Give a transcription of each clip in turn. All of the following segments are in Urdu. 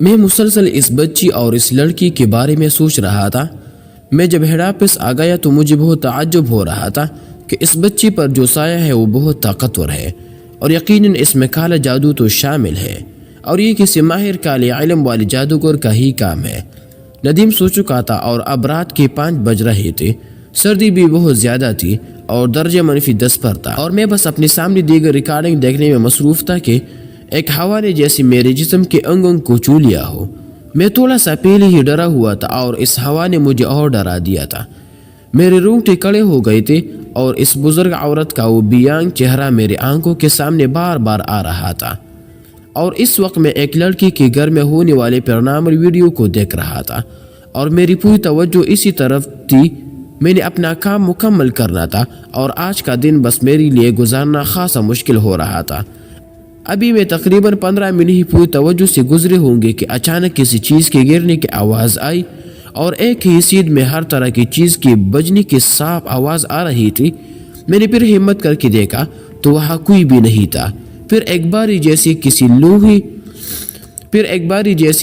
میں مسلسل اس بچی اور اس لڑکی کے بارے میں سوچ رہا تھا۔ میں جب ہیڈ آفس آ گیا تو مجھے بہت تعجب ہو رہا تھا کہ اس بچی پر جو سایہ ہے وہ بہت طاقتور ہے، اور یقیناً اس میں کالا جادو تو شامل ہے، اور یہ کسی ماہر کالے علم والے جادوگر کا ہی کام ہے۔ ندیم سو چکا تھا اور اب رات کے 5 بج رہے تھے۔ سردی بھی بہت زیادہ تھی اور درجہ -10 پر تھا، اور میں بس اپنے سامنے دیگر ریکارڈنگ دیکھنے میں مصروف تھا کہ ایک ہوا نے جیسے میرے جسم کے انگوں کو چھو لیا ہو۔ میں تھوڑا سا پہلے ہی ڈرا ہوا تھا اور اس ہوا نے مجھے اور ڈرا دیا تھا۔ میرے رونگٹے کھڑے ہو گئے تھے اور اس بزرگ عورت کا وہ بیانگ چہرہ میرے آنکھوں کے سامنے بار بار آ رہا تھا، اور اس وقت میں ایک لڑکی کے گھر میں ہونے والے پیرانارمل ویڈیو کو دیکھ رہا تھا، اور میری پوری توجہ اسی طرف تھی۔ میں نے اپنا کام مکمل کرنا تھا اور آج کا دن بس میرے لیے گزارنا خاصا مشکل ہو رہا تھا۔ ابھی میں تقریباً 15 منٹ ہی پوری توجہ سے گزرے ہوں گے کہ اچانک کسی چیز کے گرنے کی آواز آئی، اور ایک ہی سیدھ میں ہر طرح کی چیز کی بجنے کی صاف آواز آ رہی تھی۔ میں نے پھر ہمت کر کے دیکھا تو وہاں کوئی بھی نہیں تھا۔ پھر ایک باری جیسی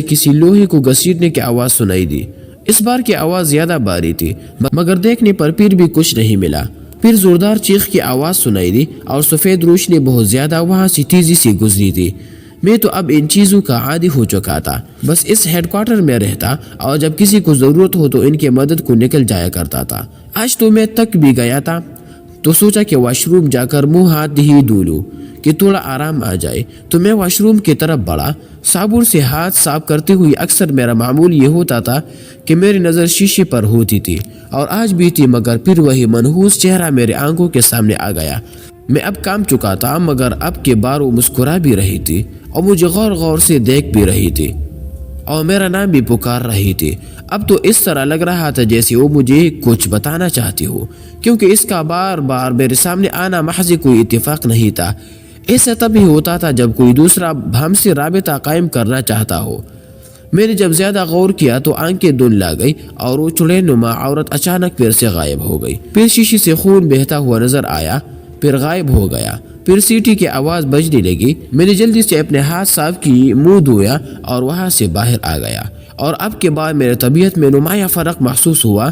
کسی لوہے کو گھسیٹنے کی آواز سنائی دی۔ اس بار کی آواز زیادہ باری تھی، مگر دیکھنے پر پھر بھی کچھ نہیں ملا۔ پھر زوردار چیخ کی آواز سنائی دی اور سفید روشنی بہت زیادہ وہاں سے تیزی سے گزری تھی۔ میں تو اب ان چیزوں کا عادی ہو چکا تھا، بس اس ہیڈ کوارٹر میں رہتا اور جب کسی کو ضرورت ہو تو ان کے مدد کو نکل جایا کرتا تھا۔ آج تو میں تک بھی گیا تھا تو سوچا کہ واش روم جا کر منہ ہاتھ ہی دھو لوں کہ تھوڑا آرام آ جائے، تو میں واش روم کی طرف بڑھا۔ صابن سے ہاتھ صاف کرتے ہوئے اکثر میرا معمول یہ ہوتا تھا کہ میری نظر شیشے پر ہوتی تھی، اور آج بھی تھی، مگر پھر وہی منحوس چہرہ میرے آنکھوں کے سامنے آ گیا۔ میں اب کام چکا تھا، مگر اب کے بار وہ مسکرا بھی رہی تھی اور مجھے غور سے دیکھ بھی رہی تھی اور میرا نام بھی پکار رہی تھی۔ اب تو اس طرح لگ رہا تھا جیسے وہ مجھے کچھ بتانا چاہتی ہو، کیونکہ اس کا بار بار میرے سامنے آنا محض کوئی اتفاق نہیں تھا۔ ایسا تب ہی ہوتا تھا جب کوئی دوسرا ہم سے رابطہ قائم کرنا چاہتا ہو۔ میں نے جب زیادہ غور کیا تو آنکھیں دھندلا گئی اور وہ چڑیل نما عورت اچانک پھر سے غائب ہو گئی۔ پھر شیشے سے خون بہتا ہوا نظر آیا، پھر غائب ہو گیا۔ پھر سیٹی کی آواز بجنے لگی۔ میں نے جلدی سے اپنے ہاتھ صاف کی، منہ دھویا اور وہاں سے باہر آ گیا، اور اب کے بعد میرے طبیعت میں نمایاں فرق محسوس ہوا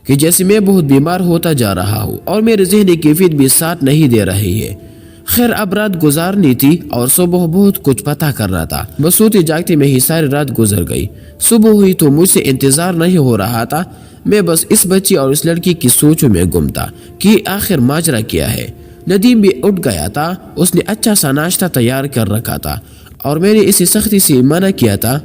کہ جیسے میں بہت بیمار ہوتا جا رہا ہوں اور میرے ذہنی کیفیت بھی ساتھ نہیں دے رہی ہے۔ خیر، اب رات گزارنی تھی اور صبح بہت کچھ پتہ کرنا تھا۔ بس سوتے جاگتے میں ہی ساری رات گزر گئی۔ صبح ہوئی تو مجھ سے انتظار نہیں ہو رہا تھا۔ میں بس اس بچی اور اس لڑکی کی سوچوں میں گم تھا کہ آخر ماجرا کیا ہے۔ ندیم بھی اٹھ گیا تھا۔ اس نے اچھا سا ناشتہ تیار کر رکھا تھا، اور میں نے اسے سختی سے منع کیا تھا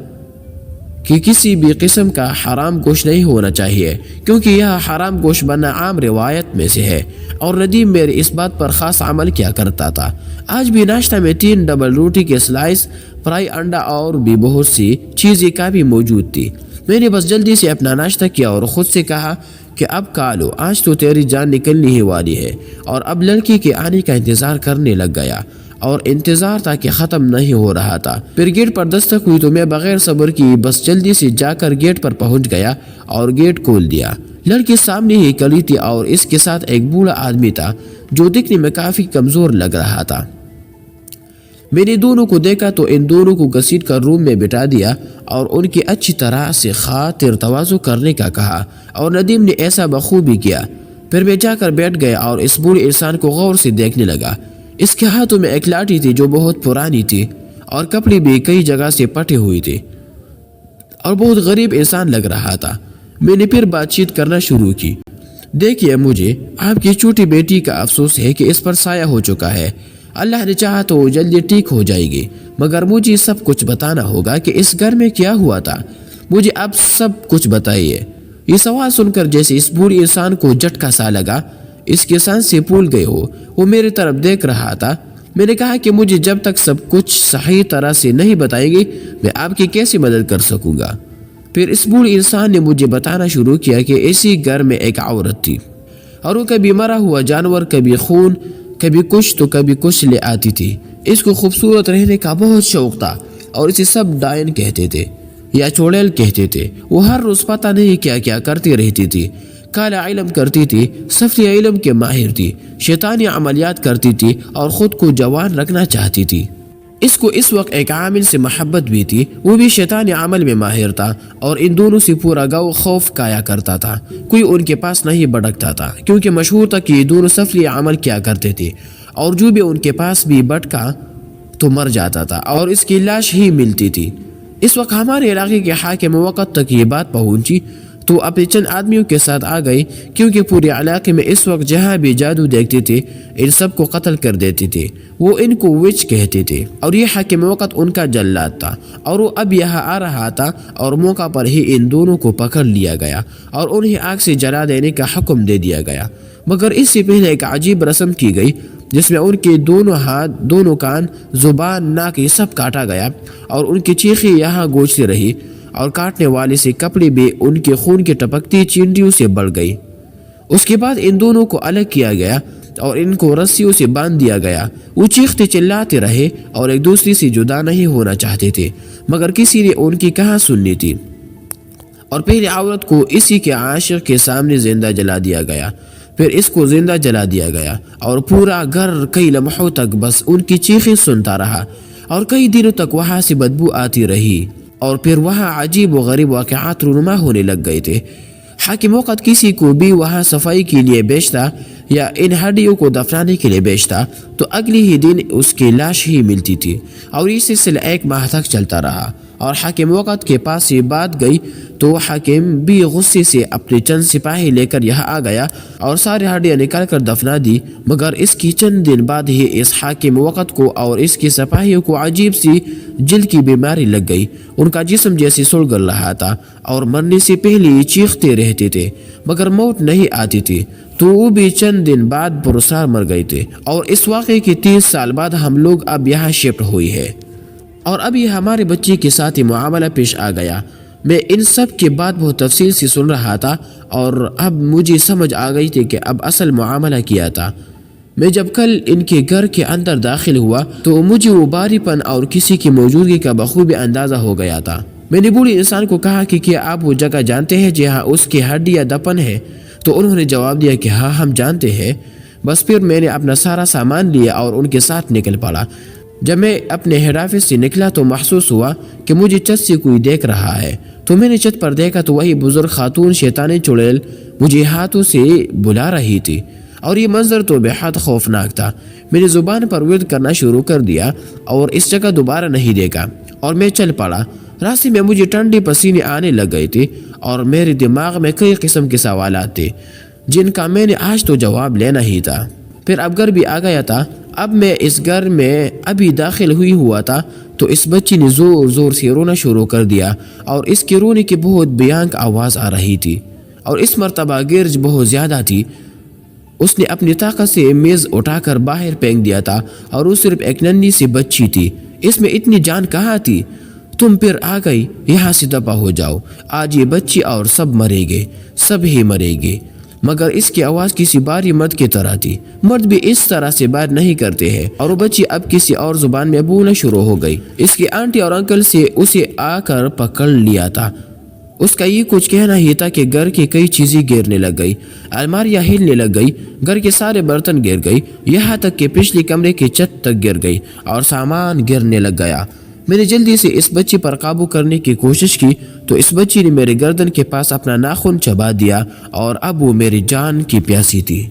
کہ کسی بھی قسم کا حرام گوشت نہیں ہونا چاہیے، کیونکہ یہ حرام گوشت بننا عام روایت میں سے ہے، اور ندیم میرے اس بات پر خاص عمل کیا کرتا تھا۔ آج بھی ناشتہ میں 3 ڈبل روٹی کے سلائس، فرائی انڈا اور بھی بہت سی چیزیں کا بھی موجود تھی۔ میں نے بس جلدی سے اپنا ناشتہ کیا اور خود سے کہا کہ اب کھا لو، آج تو تیری جان نکلنے ہی والی ہے، اور اب لڑکی کے آنے کا انتظار کرنے لگ گیا، اور انتظار تھا کہ ختم نہیں ہو رہا تھا۔ پھر گیٹ پر دستک ہوئی تو میں بغیر صبر کی بس جلدی سے جا کر گیٹ پر پہنچ گیا اور گیٹ کھول دیا۔ لڑکی سامنے ہی کھڑی تھی اور اس کے ساتھ ایک بوڑھا آدمی تھا جو دکھنے میں کافی کمزور لگ رہا تھا۔ میں نے دونوں کو دیکھا تو ان دونوں کو گھسیٹ کر روم میں بٹھا دیا اور ان کی اچھی طرح سے خاطر تواضع کرنے کا کہا، اور ندیم نے ایسا بخوبی کیا۔ پھر میں جا کر بیٹھ گیا اور اس بوڑھے انسان کو غور سے دیکھنے لگا۔ اس کے ہاتھوں میں ایک لاٹھی تھی جو بہت پرانی تھی، اور کپڑے بھی کئی جگہ سے پھٹے ہوئے تھے، اور بہت غریب انسان لگ رہا تھا۔ میں نے پھر بات چیت کرنا شروع کی۔ دیکھیے، مجھے آپ کی چھوٹی بیٹی کا افسوس ہے کہ اس پر سایہ ہو چکا ہے۔ اللہ نے چاہا تو وہ جلدی ٹھیک ہو جائے گی، مگر مجھے سب کچھ بتانا ہوگا کہ اس گھر میں کیا ہوا تھا۔ مجھے اب سب کچھ بتائیے۔ یہ سوال سن کر جیسے اس بوڑھے انسان کو جھٹکا سا لگا، اس کے سانس سے پھول گئے ہو۔ وہ میری طرف دیکھ رہا تھا۔ میں نے کہا کہ مجھے جب تک سب کچھ صحیح طرح سے نہیں بتائیں گے، میں آپ کی کیسے مدد کر سکوں گا۔ پھر اس بوڑھے انسان نے مجھے بتانا شروع کیا کہ اسی گھر میں ایک عورت تھی، اور وہ کبھی مرا ہوا جانور، کبھی خون، کبھی کچھ تو کبھی کچھ لے آتی تھی۔ اس کو خوبصورت رہنے کا بہت شوق تھا، اور اسے سب ڈائن کہتے تھے یا چوڑیل کہتے تھے۔ وہ ہر روز پتہ نہیں کیا کیا کرتی رہتی تھی۔ کالا علم کرتی تھی، سفلی علم کے ماہر تھی، شیطانی عملیات کرتی تھی، اور خود کو جوان رکھنا چاہتی تھی۔ اس کو اس وقت ایک عامل سے محبت بھی تھی، وہ بھی شیطانی عمل میں ماہر تھا، اور ان دونوں سے پورا گاؤں خوف کایا کرتا تھا، کوئی ان کے پاس نہیں بڑکتا تھا، کیونکہ مشہور تھا کہ یہ دونوں سفلی عمل کیا کرتے تھے، اور جو بھی ان کے پاس بھی بٹکا تو مر جاتا تھا اور اس کی لاش ہی ملتی تھی۔ اس وقت ہمارے علاقے کے حاکم وقت تک یہ بات پہنچی تو اپنے چند آدمیوں کے ساتھ آ گئی، کیونکہ پورے علاقے میں اس وقت جہاں بھی جادو دیکھتے تھے ان سب کو قتل کر دیتے تھے، وہ ان کو وچ کہتے تھے، اور یہ حاکم وقت ان کا جلاد تھا، اور وہ اب یہاں آ رہا تھا، اور موقع پر ہی ان دونوں کو پکڑ لیا گیا اور انہیں آگ سے جلا دینے کا حکم دے دیا گیا۔ مگر اس سے پہلے ایک عجیب رسم کی گئی جس میں ان کے دونوں ہاتھ، دونوں کان، زبان، ناک یہ سب کاٹا گیا، اور ان کی چیخیں یہاں گونجتی رہی، اور کاٹنے والے سے کپڑے بھی ان کے خون کی ٹپکتی چینٹیوں سے بڑھ گئی۔ اس کے بعد ان دونوں کو الگ کیا گیا اور ان کو رسیوں سے باندھ دیا گیا۔ وہ چیختے چلاتے رہے اور ایک دوسرے سے جدا نہیں ہونا چاہتے تھے، مگر کسی نے ان کی کہاں سننی تھی، اور پہلے عورت کو اسی کے عاشق کے سامنے زندہ جلا دیا گیا، پھر اس کو زندہ جلا دیا گیا، اور پورا گھر کئی لمحوں تک بس ان کی چیخیں سنتا رہا، اور کئی دنوں تک وہاں سے بدبو آتی رہی، اور پھر وہاں عجیب و غریب واقعات رونما ہونے لگ گئے تھے۔ حاکم وقت کسی کو بھی وہاں صفائی کے لیے بیچتا یا ان ہڈیوں کو دفنانے کے لیے بیچتا تو اگلی ہی دن اس کی لاش ہی ملتی تھی، اور یہ سلسلہ 1 ماہ تک چلتا رہا۔ اور حاکم وقت کے پاس یہ بات گئی تو حاکم بھی غصے سے اپنے چند سپاہی لے کر یہاں آ گیا اور سارے ہڈیاں نکال کر دفنا دی، مگر اس کی چند دن بعد ہی اس حاکم وقت کو اور اس کے سپاہیوں کو عجیب سی جلد کی بیماری لگ گئی، ان کا جسم جیسے سڑگل رہا تھا، اور مرنے سے پہلے یہ چیختے رہتے تھے مگر موت نہیں آتی تھی، تو وہ بھی چند دن بعد پرسار مر گئے تھے۔ اور اس واقعے کے 30 سال بعد ہم لوگ اب یہاں شفٹ ہوئی ہے، اور اب یہ ہمارے بچے کے ساتھ ہی معاملہ پیش آ گیا۔ میں ان سب کے بعد بہت تفصیل سے سن رہا تھا، اور اب مجھے سمجھ آ گئی تھی کہ اب اصل معاملہ کیا تھا۔ میں جب کل ان کے گھر کے اندر داخل ہوا تو مجھے وہ باری پن اور کسی کی موجودگی کا بخوبی اندازہ ہو گیا تھا۔ میں نے بوڑھے انسان کو کہا کہ کیا آپ وہ جگہ جانتے ہیں جہاں اس کی ہڈیاں دفن ہے؟ تو انہوں نے جواب دیا کہ ہاں ہم جانتے ہیں۔ بس پھر میں نے اپنا سارا سامان لیا اور ان کے ساتھ نکل پڑا۔ جب میں اپنے ہیڈ آفس سے نکلا تو محسوس ہوا کہ مجھے چھت سے کوئی دیکھ رہا ہے، تو میں نے چھت پر دیکھا تو وہی بزرگ خاتون شیطان چڑیل مجھے ہاتھوں سے بلا رہی تھی، اور یہ منظر تو بے حد خوفناک تھا۔ میں نے زبان پر ورد کرنا شروع کر دیا اور اس جگہ دوبارہ نہیں دیکھا، اور میں چل پڑا۔ راستے میں مجھے ٹھنڈے پسینے آنے لگ گئے تھے، اور میرے دماغ میں کئی قسم کے سوالات تھے جن کا میں نے آج تو جواب لینا ہی تھا۔ پھر اب گھر بھی آ گیا تھا۔ اب میں اس گھر میں ابھی داخل ہوئی ہوا تھا تو اس بچی نے زور زور سے رونا شروع کر دیا، اور اس کے رونے کی بہت بیانک آواز آ رہی تھی، اور اس مرتبہ گرج بہت زیادہ تھی۔ اس نے اپنی طاقت سے میز اٹھا کر باہر پھینک دیا تھا، اور وہ صرف ایک ننھی سی بچی تھی، اس میں اتنی جان کہاں تھی؟ تم پھر آ گئی، یہاں سے دفع ہو جاؤ، آج یہ بچی اور سب مرے گے، سب ہی مرے گے۔ مگر اس کی آواز کسی باری مرد کی طرح تھی، مرد بھی اس طرح سے بات نہیں کرتے ہیں، اور وہ بچی اب کسی اور زبان میں بولنا شروع ہو گئی۔ اس کی آنٹی اور انکل سے اسے آ کر پکڑ لیا تھا۔ اس کا یہ کچھ کہنا ہی تھا کہ گھر کی کئی چیزیں گرنے لگ گئی، الماریاں ہلنے لگ گئی، گھر کے سارے برتن گر گئی، یہاں تک کہ پچھلے کمرے کی چھت تک گر گئی اور سامان گرنے لگ گیا۔ میں نے جلدی سے اس بچی پر قابو کرنے کی کوشش کی تو اس بچی نے میرے گردن کے پاس اپنا ناخن چبا دیا، اور اب وہ میری جان کی پیاسی تھی۔